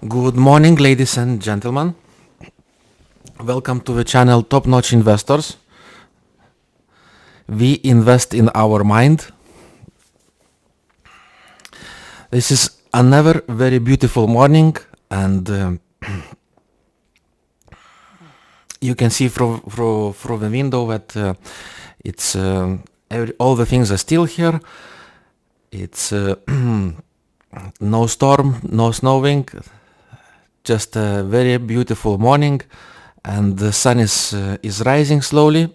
Good morning, ladies and gentlemen. Welcome to the channel Top Notch Investors. We invest in our mind. This is another very beautiful morning, and you can see through the window that it's all the things are still here. It's no storm, no snowing, just a very beautiful morning, and the sun is rising slowly.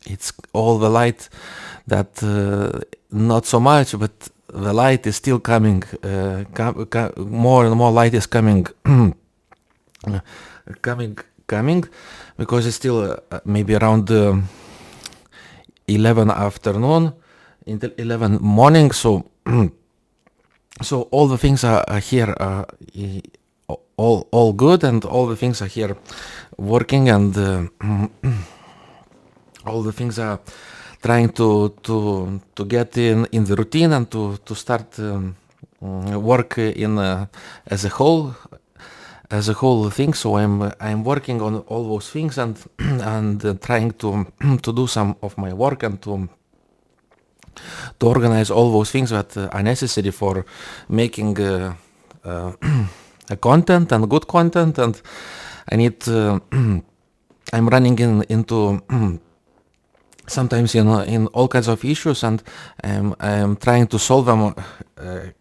It's all the light that not so much, but the light is still coming. More and more light is coming, coming, because it's still maybe around 11 afternoon, until 11 morning. So so all the things are here. All good, and all the things are here working, and all the things are trying to get in the routine and to start work in as a whole thing. So I'm working on all those things, and and trying to do some of my work, and to organize all those things that are necessary for making a content, and good content. And I need I'm running into sometimes in all kinds of issues, and I'm trying to solve them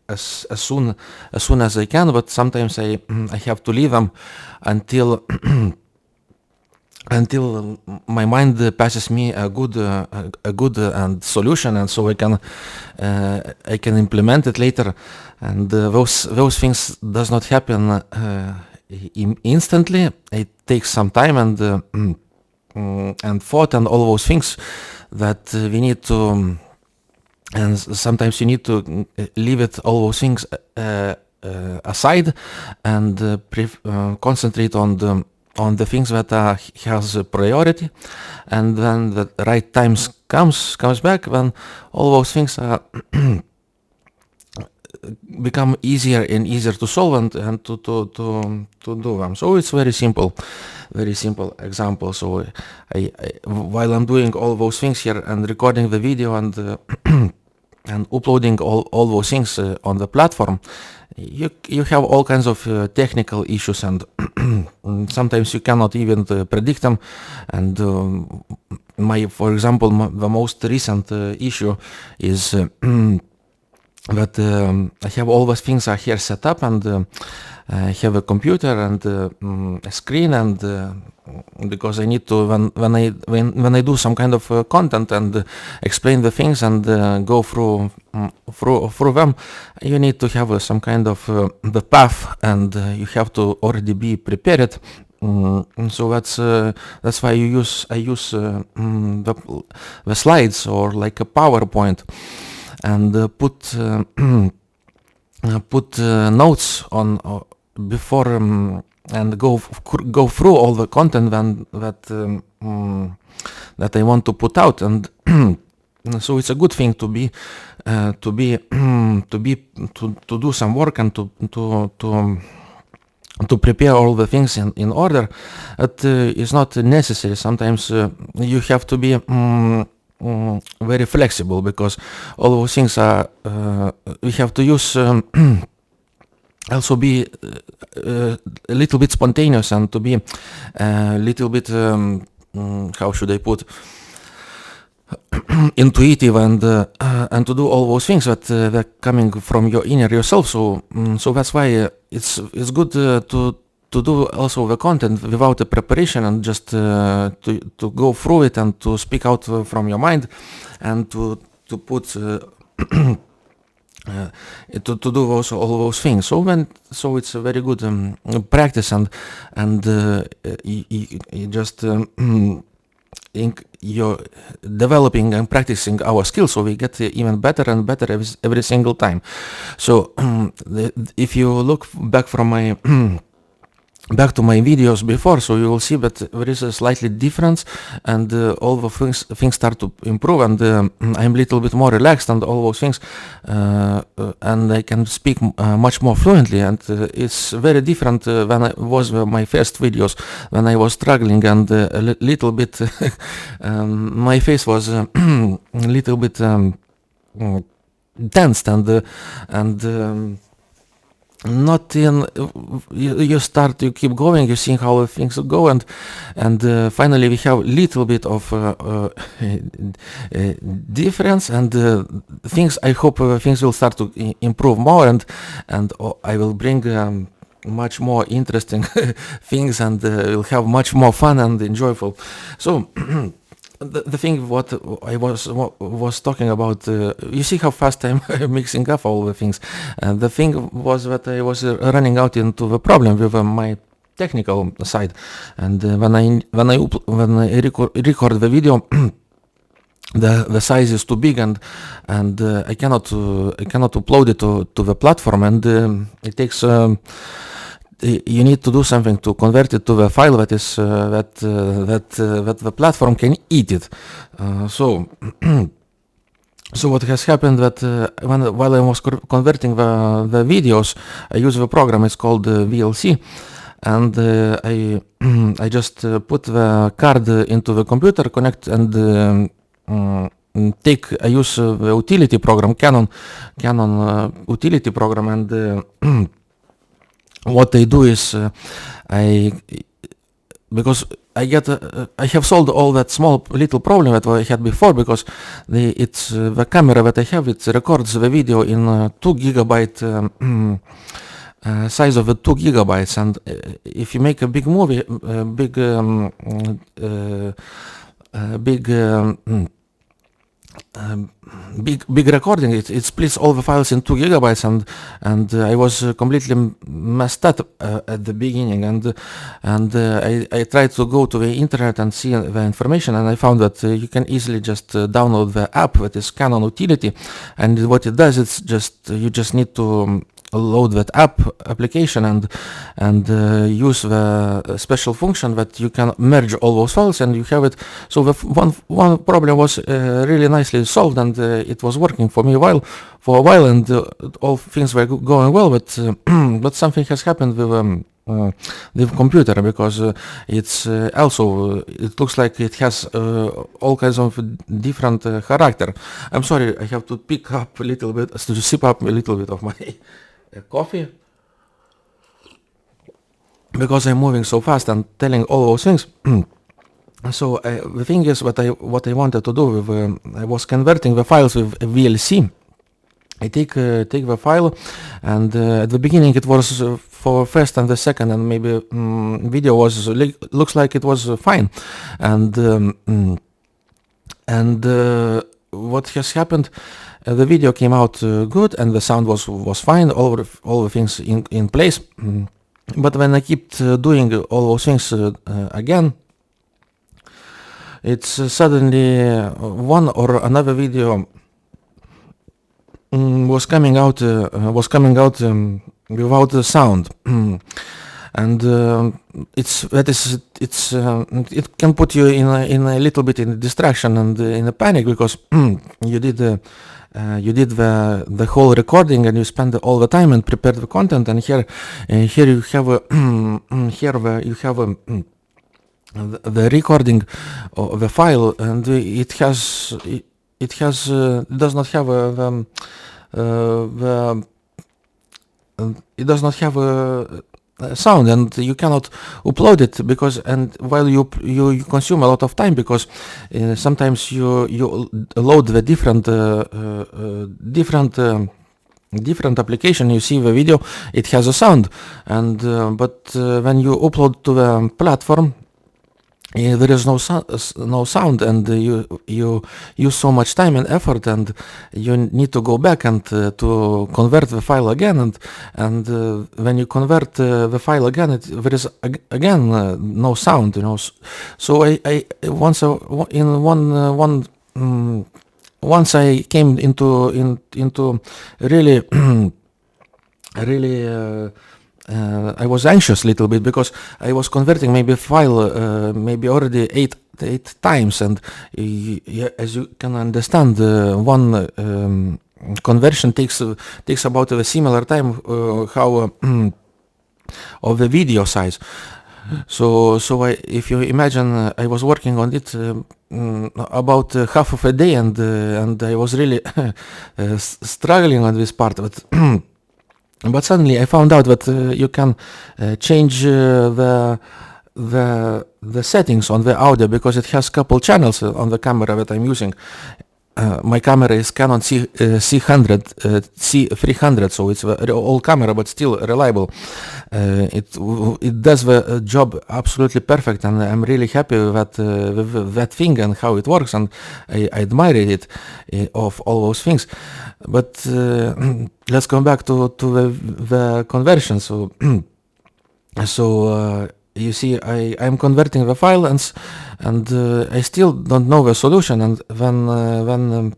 as soon as I can, but sometimes I have to leave them until until my mind passes me a good and solution, and so I can implement it later. And those things does not happen instantly. It takes some time, and thought, and all those things that we need to, and sometimes you need to leave it, all those things aside, and concentrate on the things that has a priority. And then the right times comes back, when all those things become easier and easier to solve, and to do them. So it's very simple example. So I while I'm doing all those things here, and recording the video, and and uploading all those things on the platform, you have all kinds of technical issues, and sometimes you cannot even predict them. And for example, the most recent issue is that I have all those things are here set up, and I have a computer and a screen, and because I need to, when I do some kind of content, and explain the things, and go through them, you need to have some kind of the path, and you have to already be prepared. And so that's why I use the slides, or like a PowerPoint, and put notes on before, and go through all the content that I want to put out. And so it's a good thing to do some work, and to prepare all the things in order. It is not necessary. Sometimes you have to be very flexible, because all those things are we have to use also be a little bit spontaneous, and to be a little bit how should I put, intuitive, and to do all those things that are coming from your inner yourself. So so that's why it's good to do also the content without a preparation, and just to go through it, and to speak out from your mind, and to put to do also all those things. So it's a very good practice, and you just you're developing and practicing our skills, so we get even better and better every single time. So if you look back from my back to my videos before, so you will see that there is a slightly difference, and all the things start to improve, and I'm a little bit more relaxed and all those things, and I can speak much more fluently, and it's very different when I was my first videos, when I was struggling, and a little bit my face was a little bit tensed, and not in you start, you keep going, you see how things go, and finally we have little bit of difference, and things, I hope things will start to improve more, and I will bring much more interesting things, and we'll have much more fun and enjoyable. So the thing what I was talking about, you see how fast I'm mixing up all the things, and the thing was that I was running out into the problem with my technical side, and when I record the video, the size is too big, and I cannot upload it to the platform, and it takes you need to do something to convert it to the file that is that the platform can eat it. So so what has happened that while I was converting the videos, I use the program. It's called VLC, and I just put the card into the computer, connect, and I use the utility program, Canon utility program, and what I do is because I have solved all that small little problem that I had before, because the camera that I have, it records the video in 2 gigabyte size of 2 gigabytes, and if you make a big movie, big recording, it splits all the files in 2 gigabytes, and I was completely messed up at the beginning, and I tried to go to the internet and see the information, and I found that you can easily just download the app that is Canon Utility, and what it does, it's just you just need to load that application and use the special function that you can merge all those files, and you have it. So the one problem was really nicely solved, and it was working for me for a while, and all things were going well, but but something has happened with the computer, because it's also it looks like it has all kinds of different character. I'm sorry, I have to pick up a little bit, to sip up a little bit of my coffee, because I'm moving so fast and telling all those things. So the thing is, what I wanted to do with I was converting the files with VLC. I take the file, and at the beginning it was for first and the second, and maybe video was looks like it was fine, and what has happened, the video came out good, and the sound was fine, all the things in place, but when I keep doing all those things again, it's suddenly one or another video was coming out without the sound. And it can put you in a little bit in distraction and in a panic, because you did the whole recording, and you spend all the time and prepare the content, and here you have the recording of the file, and it does not have it does not have a sound, and you cannot upload it, because while you consume a lot of time, because sometimes you load the different application, you see the video, it has a sound, and but when you upload to the platform, there is no sound, and you use so much time and effort, and you need to go back and to convert the file again, and when you convert the file again, there is again no sound, So I once I came into really really I was anxious a little bit because I was converting maybe a file maybe already eight times, and as you can understand, one conversion takes about a similar time how of the video size. So if you imagine, I was working on it about half of a day, and I was really struggling on this part, but but suddenly I found out that you can change the settings on the audio, because it has couple channels on the camera that I'm using. My camera is Canon C300, so it's an old camera, but still reliable. It does the job absolutely perfect, and I'm really happy with that thing and how it works, and I admire it of all those things. But let's come back to the conversion. So you see, I'm converting the file, and I still don't know the solution. And then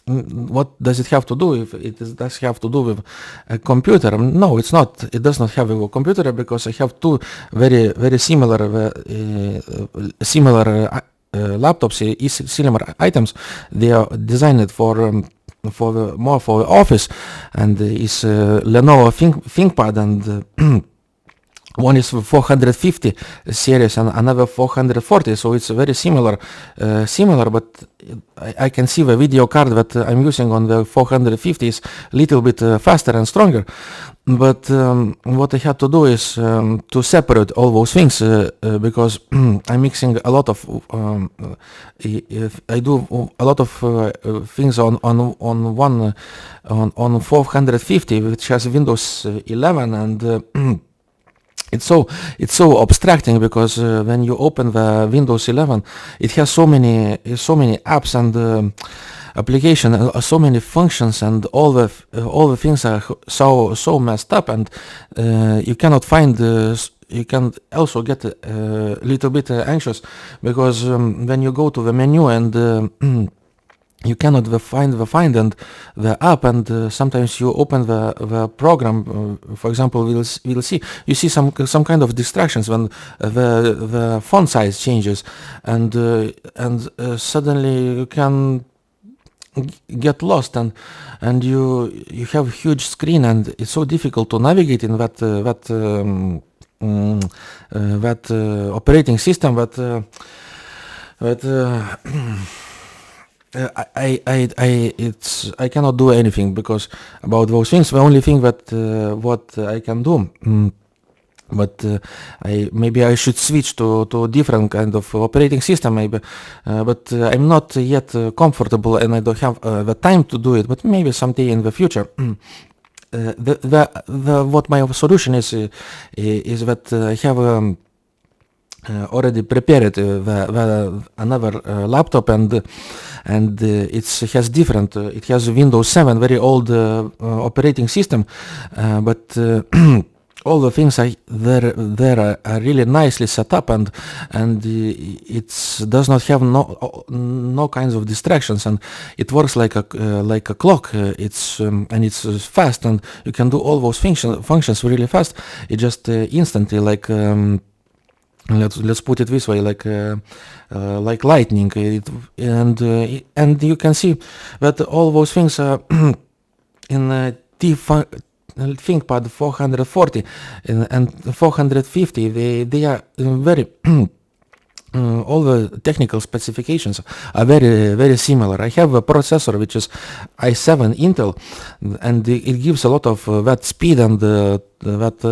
what does it have to do? If does have to do with a computer? No, it's not. It does not have a computer, because I have two very similar laptops, similar items. They are designed for the office, and is Lenovo ThinkPad, and one is 450 series and another 440, so it's very similar, but I can see the video card that I'm using on the 450 is a little bit faster and stronger. But what I had to do is to separate all those things, because I'm mixing a lot of I do a lot of things on 450, which has Windows 11, and it's so abstracting, because when you open the Windows 11, it has so many apps and application, so many functions, and all the things are so messed up, and you cannot find. You can also get a little bit anxious, because when you go to the menu and you cannot find and the app, and sometimes you open the program. For example, we'll see you see some kind of distractions when the font size changes, and suddenly you can get lost, and you have a huge screen, and it's so difficult to navigate in that operating system. I cannot do anything because about those things. The only thing that what I can do, but maybe I should switch to a different kind of operating system, maybe. But I'm not yet comfortable, and I don't have the time to do it. But maybe someday in the future. What my solution is that I have. Already prepared another laptop, and it has different. It has Windows 7, very old operating system, but all the things there are really nicely set up, and it does not have no kinds of distractions, and it works like a clock. It's fast, and you can do all those functions really fast. It just instantly, like. Let's put it this way, like lightning, and you can see that all those things are in ThinkPad 440 and 450. They are very all the technical specifications are very similar. I have a processor which is i7 Intel, and it gives a lot of that speed and that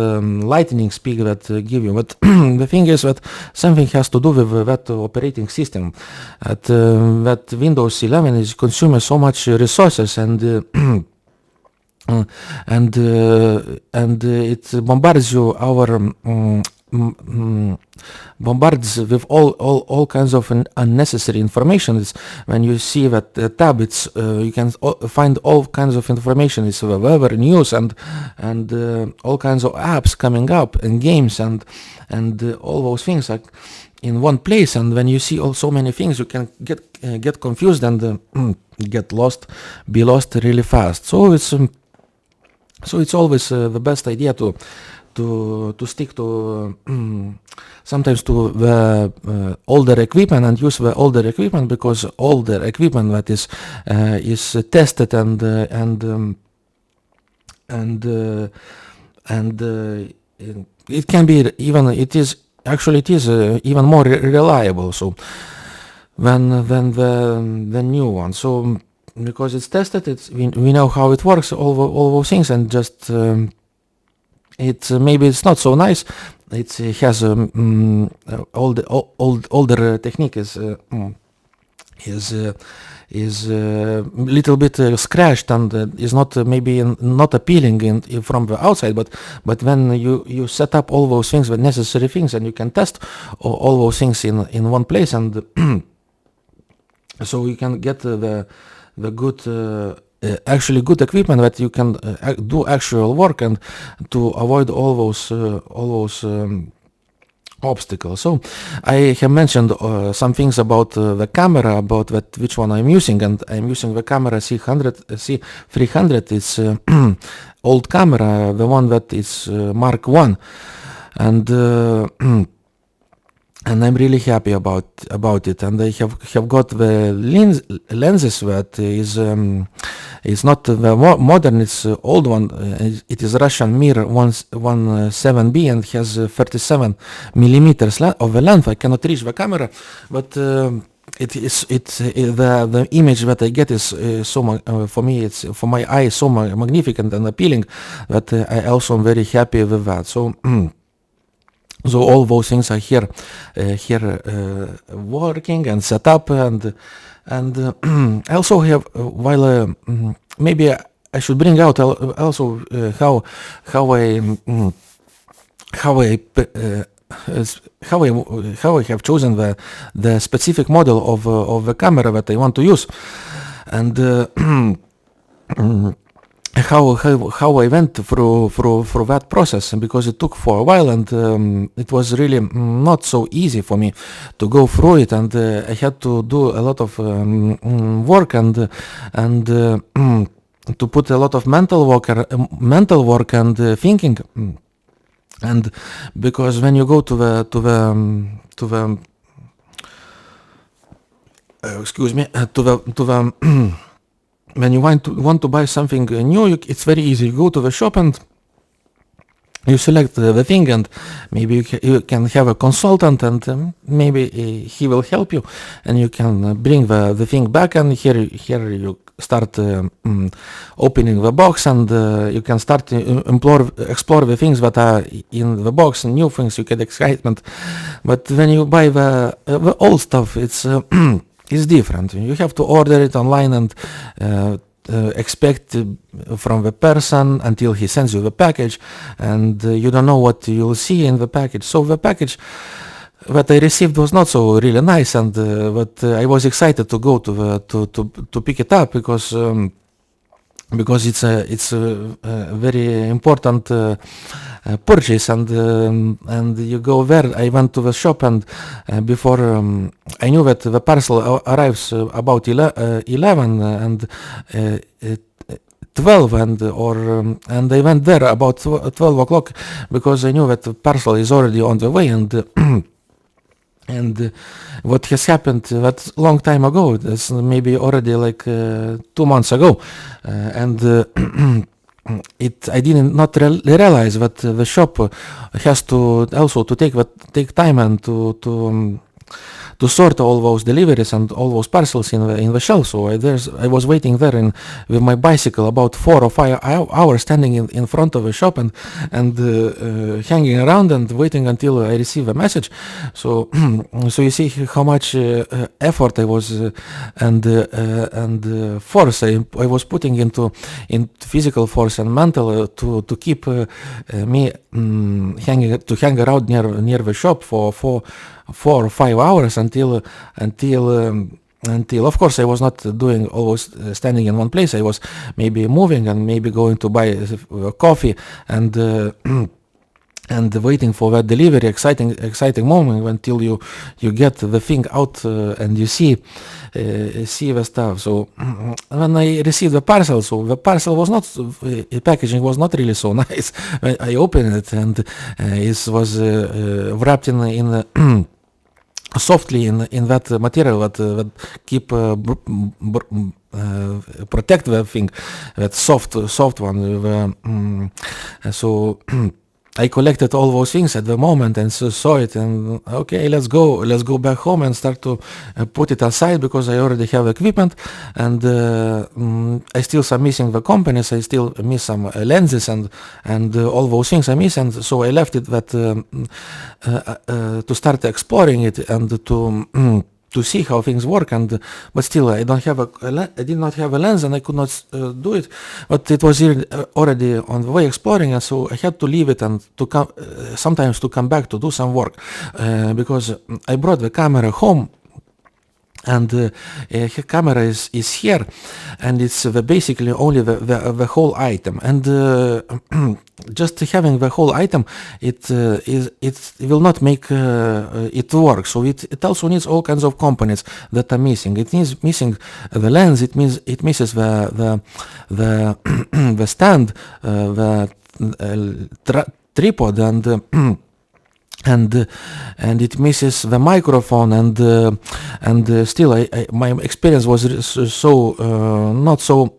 lightning speed that give you. But the thing is that something has to do with that operating system. That Windows 11 is consuming so much resources, and it bombards you bombards with all kinds of unnecessary information. It's when you see that tab, it's you can find all kinds of information. It's the weather, news, and all kinds of apps coming up, and games, and all those things are in one place. And when you see so many things, you can get confused and be lost really fast. So it's always the best idea to to stick to sometimes to the older equipment and use the older equipment, because older equipment that is tested and it can be even it is even more reliable so than the new one. So because it's tested, we know how it works, all those things, and just maybe it's not so nice. It has older technique is little bit scratched and is not maybe not appealing from the outside, but when you set up all those things, the necessary things, and you can test all those things in one place, and so you can get the good actually good equipment that you can do actual work and to avoid all those obstacles. So I have mentioned some things about the camera, about which one I'm using, and I'm using the camera C300. It's old camera, the one that is Mark 1, and and I'm really happy about it. And I have got the lenses that is not the modern, it's old one. It is Russian Mir 17B and has 37 millimeters of the length. I cannot reach the camera, but the image that I get is for me, it's for my eye so magnificent and appealing that I also am very happy with that. So so all those things are here working and set up, and I also have while maybe I should bring out also how I have chosen the specific model of the camera that I want to use, and how I went through that process, because it took for a while, and it was really not so easy for me to go through it, and I had to do a lot of work and to put a lot of mental work and thinking, and because when you go to the when you want to buy something new, it's very easy. You go to the shop and you select the thing, and maybe you can have a consultant, and maybe he will help you, and you can bring the thing back, and here you start opening the box, and you can start explore the things that are in the box, and new things. You get excitement. But when you buy the old stuff, it's is different. You have to order it online and expect from the person until he sends you the package, and you don't know what you'll see in the package. So the package that I received was not so really nice, and but I was excited to go to pick it up, because it's a very important purchase, and you go there. I went to the shop, and before I knew that the parcel arrives about 11 and 12, and I went there about 12 o'clock, because I knew that the parcel is already on the way, and and what has happened that long time ago, that's maybe already like 2 months ago, and I did not realize that the shop has to also to take time and to sort all those deliveries and all those parcels in the shelf. So I was waiting there with my bicycle about 4 or 5 hours, standing in front of the shop and hanging around and waiting until I receive a message. So so you see how much effort I was and force I was putting into physical force and mental to keep me hang around near the shop for 4 or 5 hours until of course I was not doing always standing in one place. I was maybe moving and maybe going to buy coffee and and waiting for that delivery, exciting moment until you get the thing out and you see the stuff. So when I received the parcel, so the parcel was not, packaging was not really so nice. I opened it and it was wrapped in softly in that material that keep protect the thing, that soft one. So I collected all those things at the moment and saw it, and okay, let's go back home and start to put it aside, because I already have equipment, and I still some missing the components. I still miss some lenses and all those things I miss, and so I left it that to start exploring it and to see how things work, and but still I did not have a lens, and I could not do it, but it was already on the way exploring, and so I had to leave it and to come sometimes to come back to do some work, because I brought the camera home, and camera is here, and it's basically only the whole item, and just having the whole item, it will not make it work. So it also needs all kinds of components that are missing. It needs missing the lens. It misses the the stand, the tripod, and it misses the microphone, and still my experience was so not so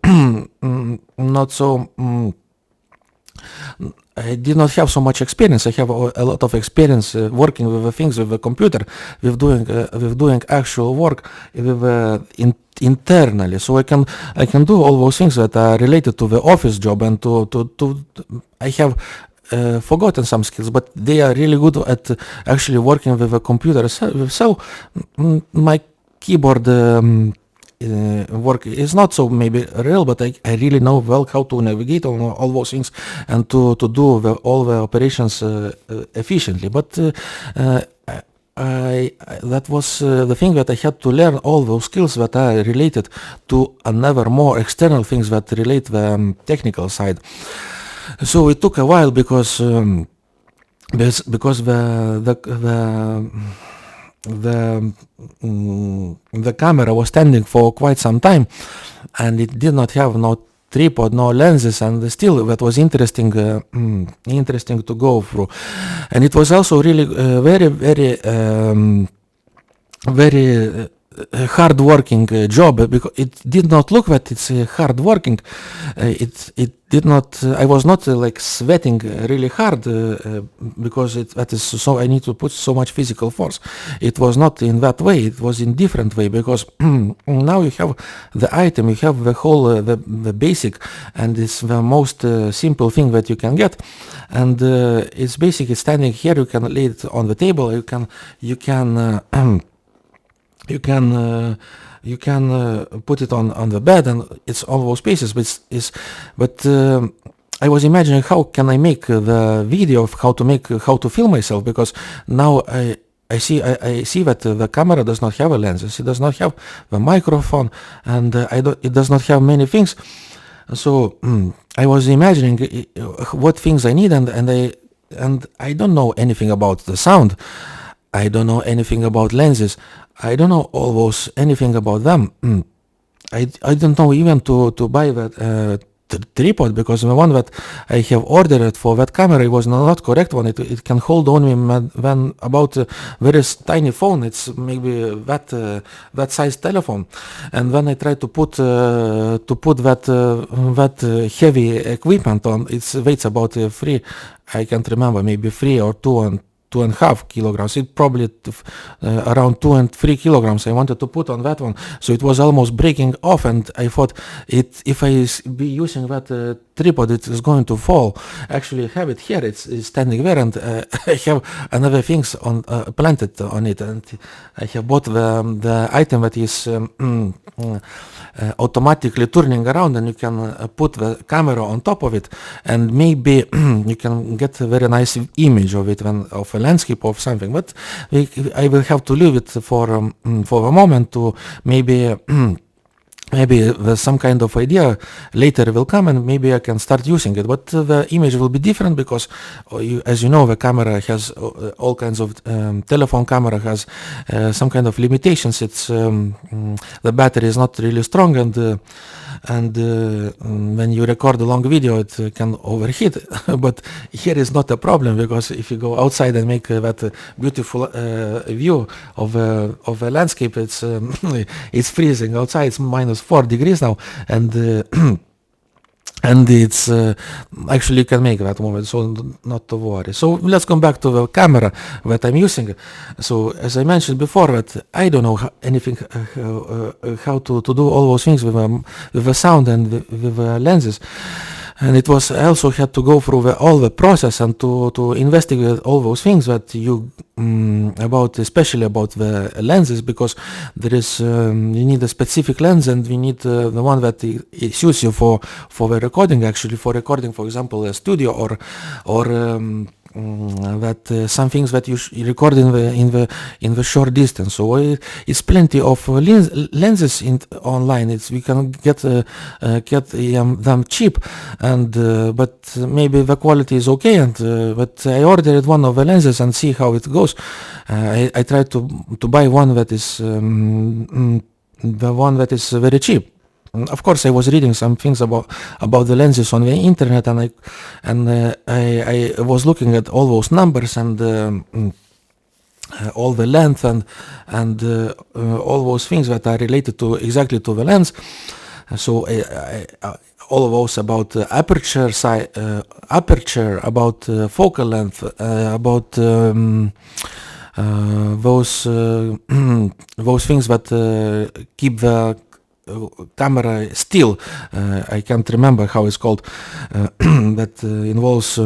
I did not have so much experience. I have a lot of experience working with the things with the computer, with doing actual work with internally. So I can do all those things that are related to the office job, and to I have forgotten some skills, but they are really good at actually working with a computer. So my keyboard work is not so maybe real, but I really know well how to navigate on all those things and to do all the operations efficiently. But that was the thing, that I had to learn all those skills that are related to another more external things that relate the technical side. So it took a while, because the camera was standing for quite some time, and it did not have no tripod, no lenses, and still that was interesting to go through. And it was also really very hard working job, because it did not look that it's hard working. It did not. I was not like sweating really hard because that is so. I need to put so much physical force. It was not in that way. It was in different way, because now you have the item, you have the whole the basic, and it's the most simple thing that you can get, and it's basically standing here. You can lay it on the table. You can put it on the bed, and it's all those spaces. But I was imagining how can I make the video of how to film myself, because now I see that the camera does not have a lens. It does not have the microphone, and it does not have many things. So I was imagining what things I need, and I don't know anything about the sound. I don't know anything about lenses. I don't know anything about them. I don't know even to buy that tripod, because the one that I have ordered for that camera was not correct one. It can hold only when about a very tiny phone. It's maybe that size telephone. And when I try to put that heavy equipment on, it weighs about I can't remember, maybe 3 or 2.5 kilograms. It probably around 2 and 3 kilograms I wanted to put on that one. So it was almost breaking off, and I thought if I be using that tripod, it is going to fall. Actually, I have it here. It's standing there, and I have another things on planted on it, and I have bought the item that is automatically turning around, and you can put the camera on top of it, and maybe you can get a very nice image of it, of a landscape of something. But I will have to leave it for a moment to maybe maybe some kind of idea later will come and maybe I can start using it, but the image will be different because as you know, the camera has all kinds of telephone camera has some kind of limitations. It's the battery is not really strong, and when you record a long video it can overheat. But here is not a problem, because if you go outside and make that beautiful view of a landscape, it's it's freezing outside. It's -4 degrees now, and and it's actually you can make that moment, so not to worry. So let's come back to the camera that I'm using. So as I mentioned before, that I don't know anything how to do all those things with the sound and with the lenses. And it was, I also had to go through all the process and to investigate all those things that you about, especially about the lenses, because there is you need a specific lens, and we need the one that suits you for the recording, actually for recording, for example, a studio or that some things that you record in the short distance. So it's plenty of lenses online. We can get them cheap, and but maybe the quality is okay. And but I ordered one of the lenses and see how it goes. I tried to buy one that is the one that is very cheap. Of course, I was reading some things about the lenses on the internet, and I was looking at all those numbers and all the length and all those things that are related to exactly to the lens. So all of those about aperture, about focal length, about those things that keep the camera still. I can't remember how it's called. That involves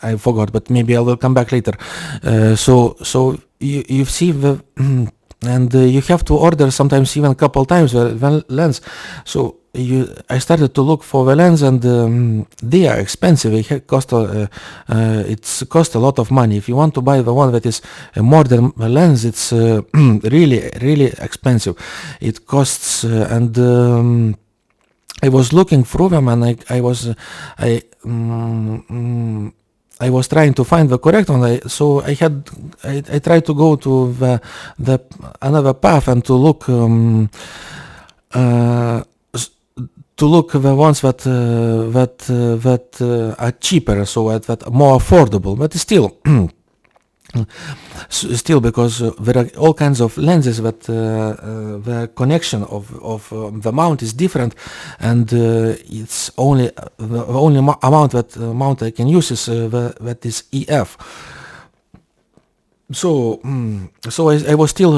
I forgot, but maybe I will come back later. So you see the and you have to order sometimes even a couple times the lens. So I started to look for the lens, and they are expensive. It cost a lot of money. If you want to buy the one that is a modern lens, it's really expensive. It costs and I was looking through them, and I was trying to find the correct one. I tried to go to the another path and to look the ones that are cheaper, so that more affordable, but still. Still, because there are all kinds of lenses that the connection of the mount is different, and it's only the only mount I can use is that is EF. So I was still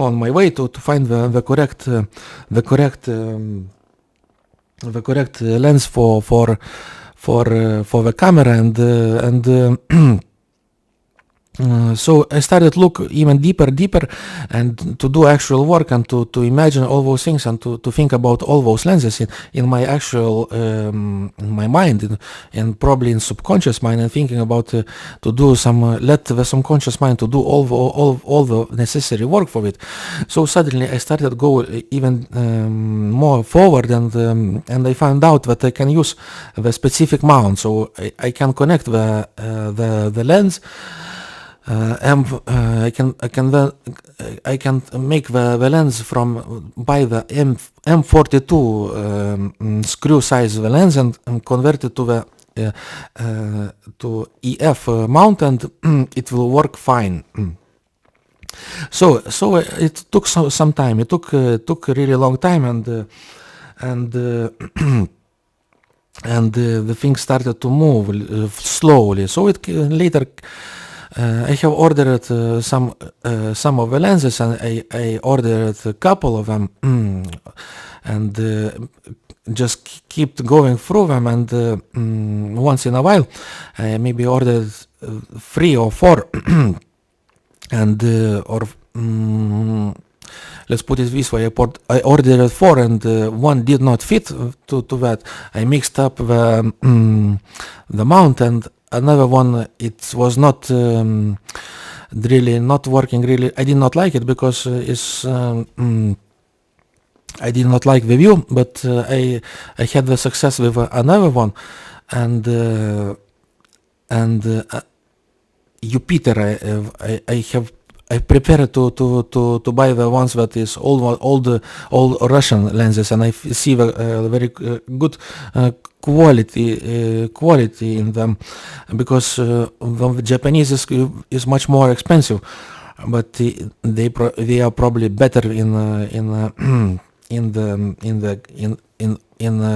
on my way to find the correct lens for the camera, and so I started look even deeper, and to do actual work, and to imagine all those things, and to think about all those lenses in my actual in my mind, and probably in subconscious mind, and thinking about to do some let the subconscious mind to do all the necessary work for it. So suddenly I started go even more forward, and I found out that I can use the specific mount, so I can connect the lens. I can make the lens by the M42 screw size the lens, and convert it to the to EF mount, and it will work fine. So it took some time. It took a really long time, and the thing started to move slowly. So it later. I have ordered some of the lenses, and I ordered a couple of them, and just keep going through them, and once in a while I maybe ordered 3 or 4 and let's put it this way, I ordered 4, and one did not fit to that. I mixed up the mount, and another one, it was not really not working. Really, I did not like it because I did not like the view, but I had the success with another one, and Jupiter. I prefer to buy the ones that is all Russian lenses, and I see the very good quality in them, because the Japanese is much more expensive, but they are probably better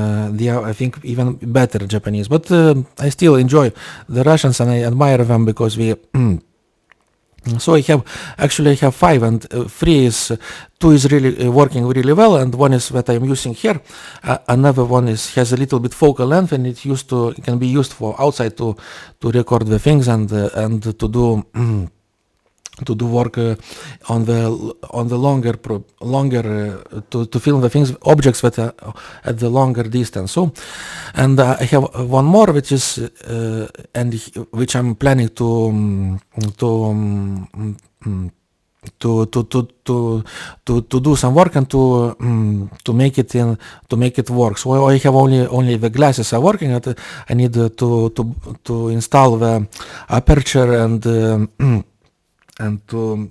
they are, I think, even better Japanese, but I still enjoy the Russians and I admire them because we so I have five, and two is really working really well, and one is that I'm using here. Another one has a little bit focal length, and it can be used for outside to record the things and to do work on the longer to film the things, objects that are at the longer distance. So, and I have one more which is which I'm planning to do some work and to make it work. So I have only the glasses are working. I need to install the aperture and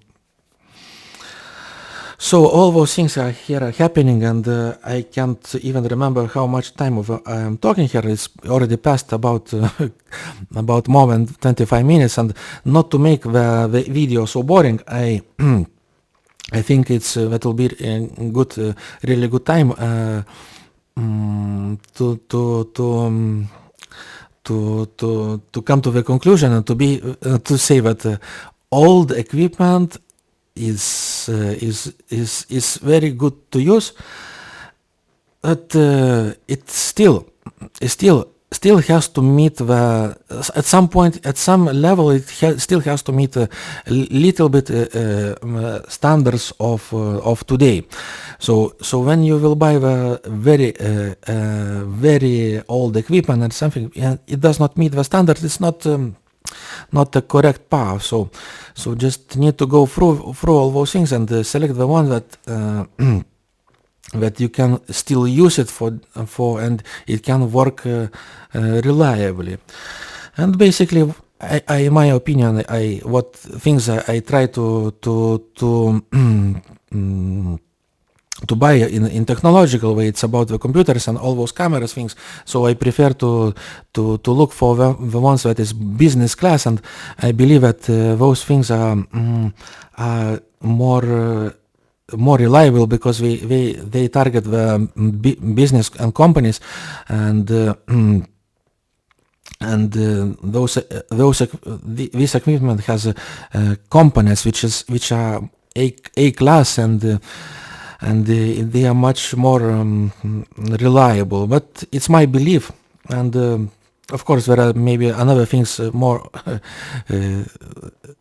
so all those things are happening, and I can't even remember how much time I am talking here. It's already passed about more than 25 minutes, and not to make the video so boring, I think that will be a really good time to come to the conclusion and to say that old equipment is very good to use, but it still has to meet at some level it still has to meet a little bit standards of today. So when you will buy the very old equipment and something and it does not meet the standard, it's not the correct path. So just need to go through all those things and select the one that that you can still use it for and it can work reliably. And basically, in my opinion, what things I try to buy in technological way, it's about the computers and all those cameras things. So I prefer to look for the ones that is business class, and I believe that those things are more reliable because they target the business and companies, and this equipment has components which are A class, and they are much more reliable. But it's my belief, and of course there are maybe another things more.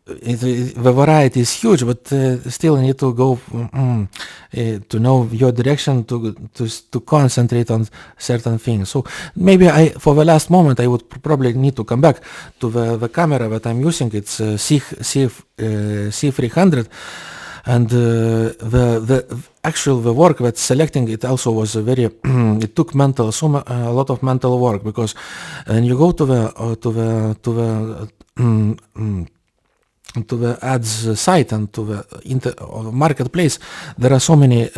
The variety is huge, but still you need to go to know your direction to concentrate on certain things. So maybe for the last moment I would probably need to come back to the camera that I'm using. It's C300. And the work that selecting it also was it took a lot of mental work, because when you go to the ads site and to the marketplace, there are so many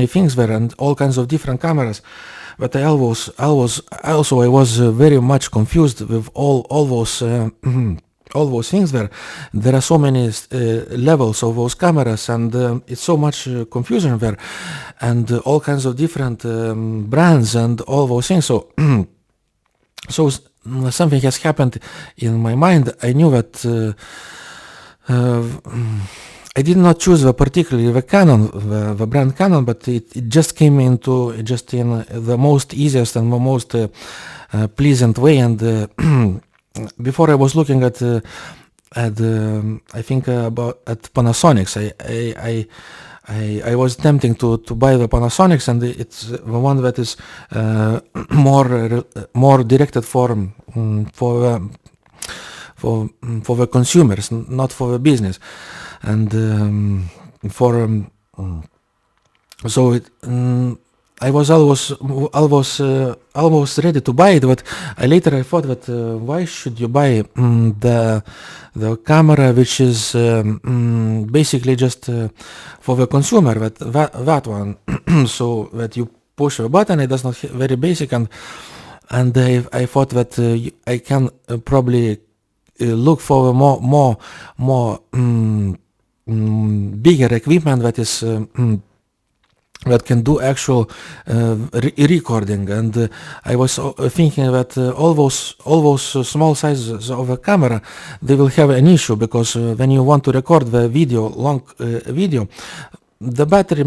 things there and all kinds of different cameras. But I was very much confused with all those. All those things there are so many levels of those cameras, and it's so much confusion there, and all kinds of different brands and all those things. So so something has happened in my mind. I knew that I did not choose particularly the Canon, the brand Canon, but it just came in the most easiest and the most pleasant way. And before I was looking at I think at Panasonics. I was tempting to buy the Panasonics, and it's the one that is more directed for for the consumers, not for the business, and so I was almost ready to buy it, but later I thought that why should you buy the camera which is basically just for the consumer, that one, so that you push a button, it does not very basic, and I thought that I can probably look for a more bigger equipment that is that can do actual recording, and I was thinking that all those small sizes of a camera, they will have an issue, because when you want to record the video, long video, the battery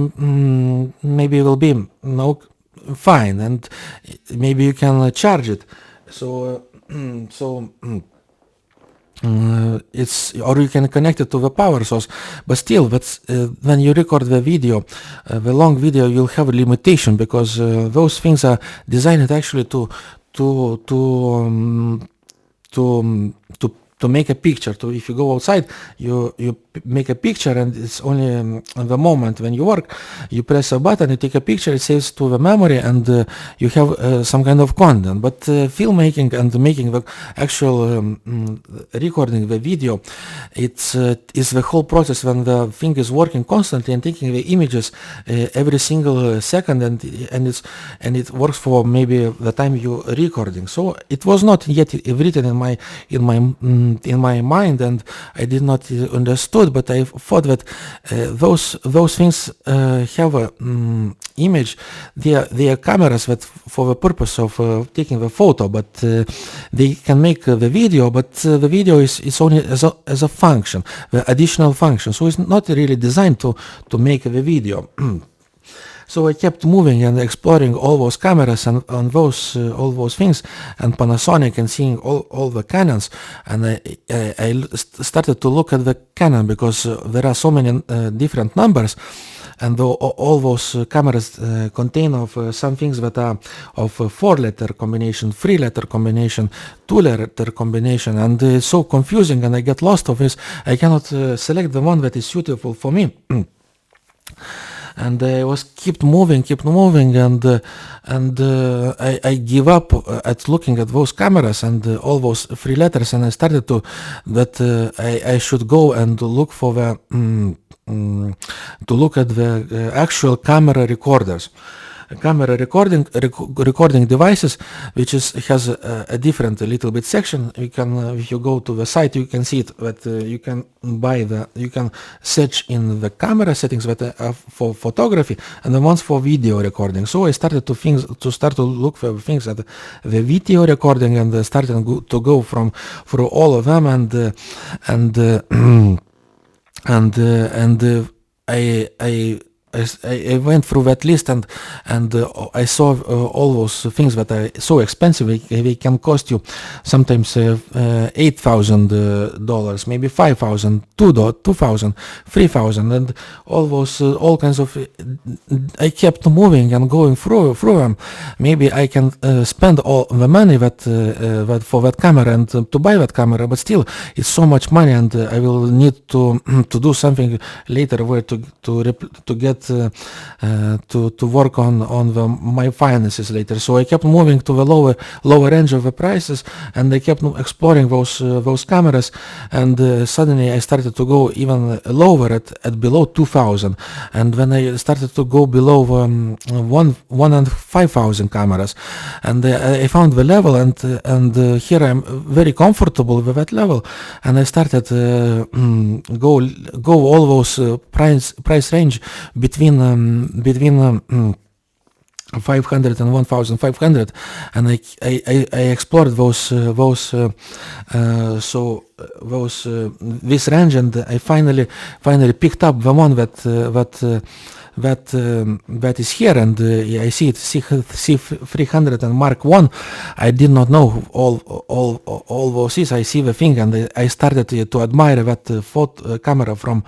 maybe will be fine, and maybe you can charge it, it's, or you can connect it to the power source, but still, when you record the video, the long video, you'll have a limitation, because those things are designed actually to make a picture. If you go outside, you make a picture, and it's only in the moment when you work, you press a button, you take a picture, it saves to the memory, and you have some kind of content. But filmmaking and making the actual recording the video, it's the whole process when the thing is working constantly and taking the images every single second, and it works for maybe the time you recording. So it was not yet written in my mind, and I did not understood, but I thought that those things have a image. They are cameras that for the purpose of taking the photo, but they can make the video, but the video is only as a function, the additional function. So it's not really designed to make the video. So I kept moving and exploring all those cameras and all those things, and Panasonic, and seeing all the Canons, and I started to look at the Canon, because there are so many different numbers, and all those cameras contain of some things that are of 4-letter combination, 3-letter combination, 2-letter combination, and it's so confusing, and I get lost of this. I cannot select the one that is suitable for me. And I was kept moving, and I give up at looking at those cameras and all those 3 letters, and I started I should go and look for the to look at the actual camera recorders. Camera recording devices, which has a different little bit section. You can, if you go to the site, you can see it, that you can you can search in the camera settings that are for photography, and the ones for video recording. So I started to look for things at the video recording, and started to go through all of them, I went through that list, and I saw all those things that are so expensive. They can cost you sometimes $8,000, maybe $5,000, $2,000, $3,000, and all kinds of. I kept moving and going through them. Maybe I can spend all the money that for that camera and to buy that camera, but still it's so much money, and I will need to do something later where to get to work on my finances later. So I kept moving to the lower range of the prices, and I kept exploring those cameras, and suddenly I started to go even lower at below 2,000, and when I started to go below 1,500 cameras, and I found the level, and here I'm very comfortable with that level, and I started go all those price range between 500 and 1,500, and I explored this range, and I finally picked up the one that is here, and I see it, C300 and Mark 1. I did not know all those is. I see the thing, and I started to admire that camera from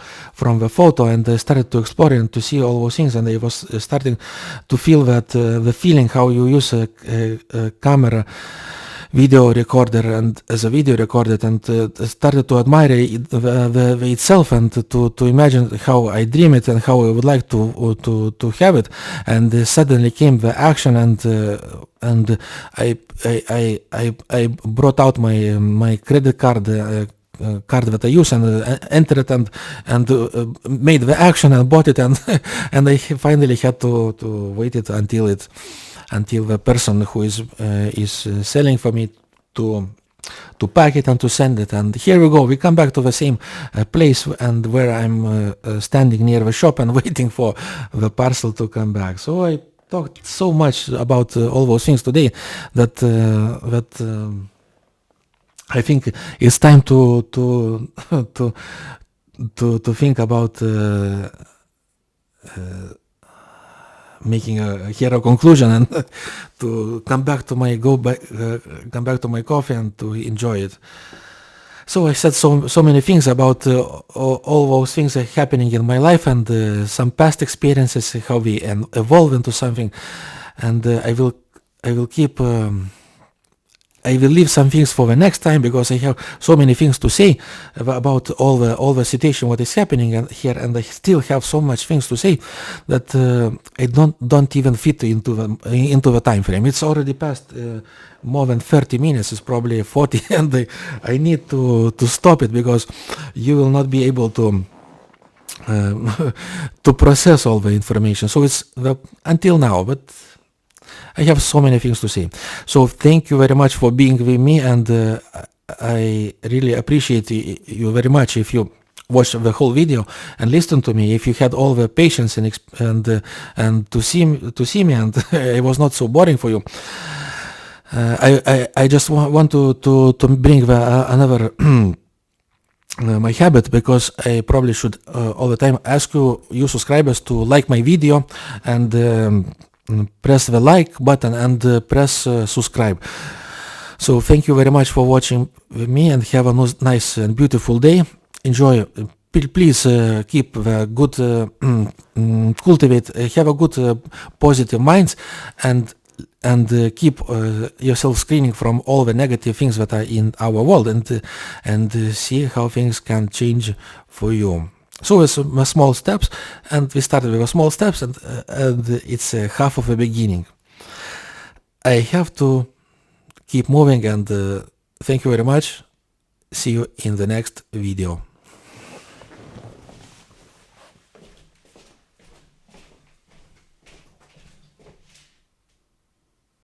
the photo, and I started to explore and to see all those things, and I was starting to feel that the feeling how you use a camera video recorder and as a video recorder, and started to admire the itself, and to imagine how I dream it and how I would like to have it. And suddenly came the action, and I brought out my credit card. Card that I use, and entered it, and made the action and bought it, and and I finally had to wait it until the person who is selling for me to pack it and to send it. And here we go, we come back to the same place, and where I'm standing near the shop and waiting for the parcel to come back. So I talked so much about all those things today that I think it's time to think about making a hero conclusion, and to come back to my coffee and to enjoy it. So I said so many things about all those things that are happening in my life, and some past experiences, how we evolve into something, and I will keep. I will leave some things for the next time, because I have so many things to say about all the situation what is happening here, and I still have so much things to say that I don't even fit into the time frame. It's already past more than 30 minutes. It's probably 40, and I need to stop it, because you will not be able to to process all the information. So it's until now, but I have so many things to say. So thank you very much for being with me, and I really appreciate you very much if you watch the whole video and listen to me. If you had all the patience and to see me, and it was not so boring for you. I just want to bring another my habit, because I probably should all the time ask you subscribers to like my video, and press the like button, and press subscribe. So thank you very much for watching with me, and have a nice and beautiful day. Enjoy. Please keep the good, cultivate, have a good positive minds, and keep yourself screening from all the negative things that are in our world, and see how things can change for you. So it's small steps, and we started with small steps, and it's half of a beginning. I have to keep moving, and thank you very much. See you in the next video.